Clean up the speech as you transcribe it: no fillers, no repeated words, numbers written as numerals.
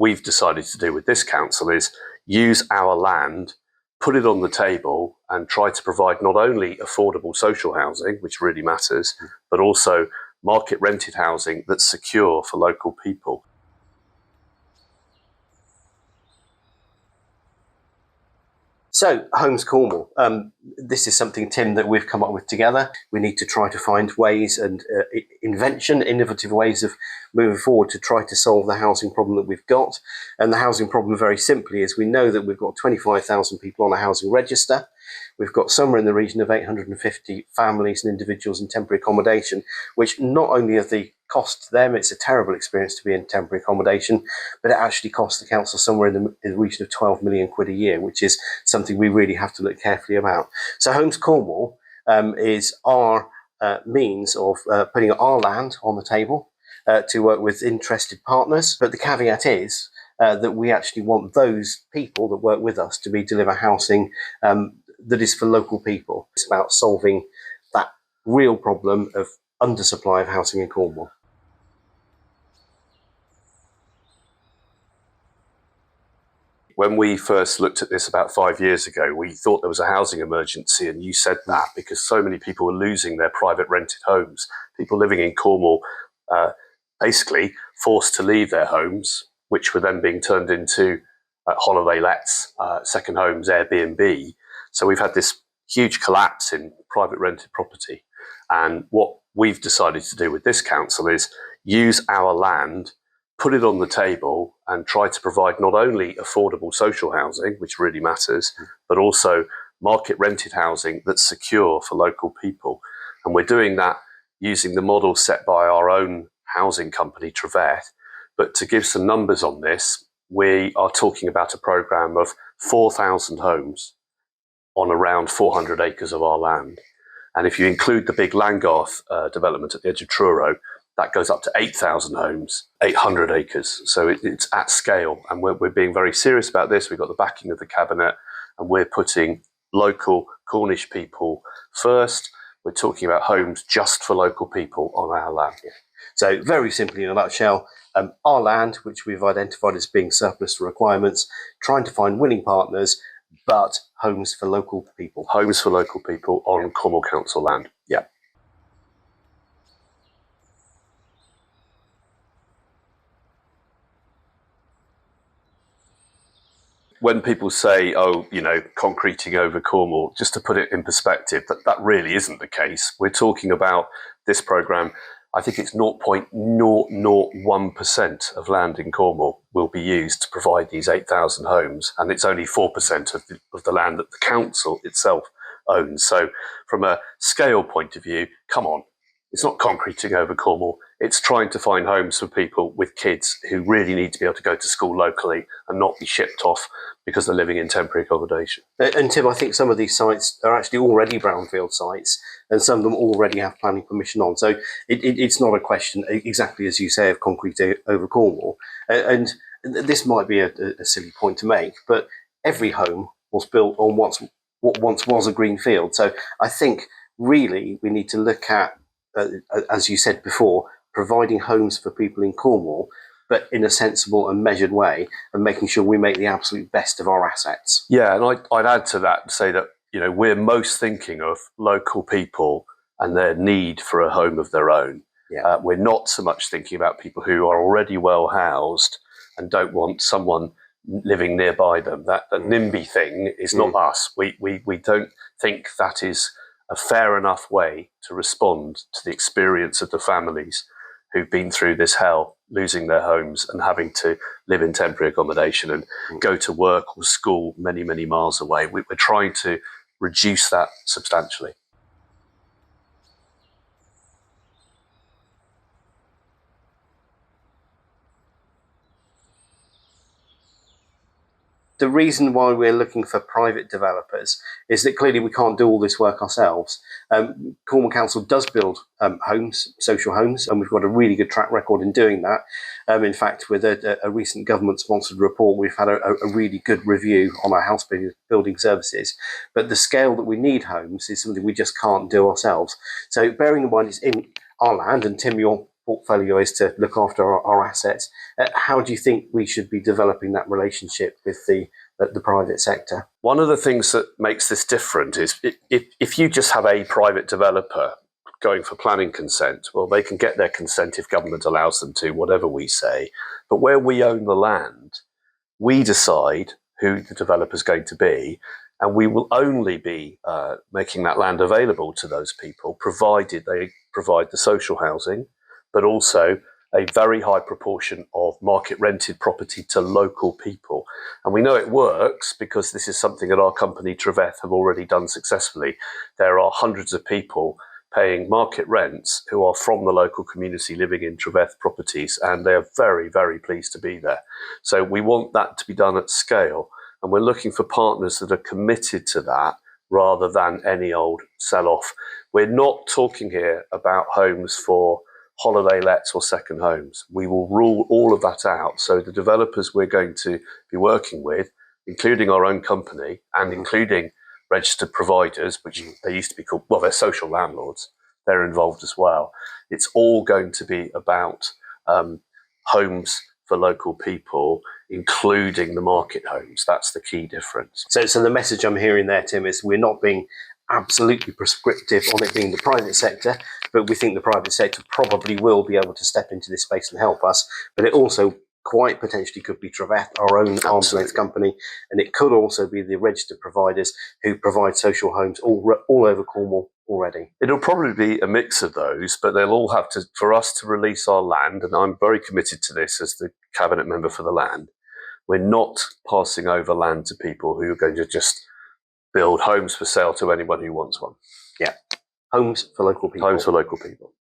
we've decided to do with this council is use our land, put it on the table and try to provide not only affordable social housing, which really matters, but also market rented housing that's secure for local people. So, Homes Cornwall, this is something, Tim, that we've come up with together. We need to try to find ways and innovative ways of moving forward to try to solve the housing problem that we've got. And the housing problem, very simply, is we know that we've got 25,000 people on a housing register. We've got somewhere in the region of 850 families and individuals in temporary accommodation, which not only are the cost to them, it's a terrible experience to be in temporary accommodation, but it actually costs the council somewhere in the region of 12 million quid a year, which is something we really have to look carefully about. So Homes Cornwall is our means of putting our land on the table to work with interested partners. But the caveat is that we actually want those people that work with us to deliver housing that is for local people. It's about solving that real problem of undersupply of housing in Cornwall. When we first looked at this about 5 years ago, we thought there was a housing emergency, and you said that because so many people were losing their private rented homes. People living in Cornwall basically forced to leave their homes, which were then being turned into holiday lets, second homes, Airbnb. So we've had this huge collapse in private rented property. And what we've decided to do with this council is use our land, put it on the table and try to provide not only affordable social housing, which really matters, but also market rented housing that's secure for local people. And we're doing that using the model set by our own housing company, Trevet. But to give some numbers on this, we are talking about a programme of 4,000 homes on around 400 acres of our land. And if you include the big Langgarth development at the edge of Truro, that goes up to 8,000 homes, 800 acres. So it's at scale. And we're being very serious about this. We've got the backing of the Cabinet, and we're putting local Cornish people first. We're talking about homes just for local people on our land. So very simply, in a nutshell, our land, which we've identified as being surplus to requirements, trying to find willing partners, but homes for local people. Homes for local people on Cornwall Council land. Yeah. When people say, oh, you know, concreting over Cornwall, just to put it in perspective, that really isn't the case. We're talking about this programme. I think it's 0.001% of land in Cornwall will be used to provide these 8,000 homes, and it's only 4% of the land that the council itself owns. So from a scale point of view, come on, it's not concreting over Cornwall. It's trying to find homes for people with kids who really need to be able to go to school locally and not be shipped off because they're living in temporary accommodation. And Tim, I think some of these sites are actually already brownfield sites, and some of them already have planning permission on. So it's not a question, exactly as you say, of concrete over Cornwall. And this might be a silly point to make, but every home was built on what once was a green field. So I think really we need to look at, as you said before, providing homes for people in Cornwall, but in a sensible and measured way, and making sure we make the absolute best of our assets. Yeah, and I'd add to that and say that, you know, we're most thinking of local people and their need for a home of their own. Yeah. We're not so much thinking about people who are already well housed and don't want someone living nearby them. That NIMBY thing is not us. We don't think that is a fair enough way to respond to the experience of the families who've been through this hell, losing their homes and having to live in temporary accommodation and go to work or school many, many miles away. We're trying to reduce that substantially. The reason why we're looking for private developers is that clearly we can't do all this work ourselves. Cornwall Council does build homes, social homes, and we've got a really good track record in doing that. In fact, with a recent government-sponsored report, we've had a really good review on our house building services. But the scale that we need homes is something we just can't do ourselves. So bearing in mind it's in our land, and Tim, you're portfolio is to look after our assets. How do you think we should be developing that relationship with the private sector? One of the things that makes this different is if you just have a private developer going for planning consent, well, they can get their consent if government allows them to, whatever we say. But where we own the land, we decide who the developer is going to be, and we will only be making that land available to those people, provided they provide the social housing, but also a very high proportion of market rented property to local people. And we know it works because this is something that our company Treveth have already done successfully. There are hundreds of people paying market rents who are from the local community living in Treveth properties, and they are very, very pleased to be there. So we want that to be done at scale, and we're looking for partners that are committed to that rather than any old sell-off. We're not talking here about homes for holiday lets or second homes. We will rule all of that out. So the developers we're going to be working with, including our own company and including registered providers, which they used to be called, well, they're social landlords, they're involved as well. It's all going to be about homes for local people, including the market homes. That's the key difference. So the message I'm hearing there, Tim, is we're not being absolutely prescriptive on it being the private sector, but we think the private sector probably will be able to step into this space and help us. But it also quite potentially could be Treveth, our own arm's length company, and it could also be the registered providers who provide social homes all over Cornwall already. It'll probably be a mix of those, but they'll all have to, for us to release our land, and I'm very committed to this as the cabinet member for the land, we're not passing over land to people who are going to just build homes for sale to anyone who wants one. Yeah. Homes for local people. Homes for local people.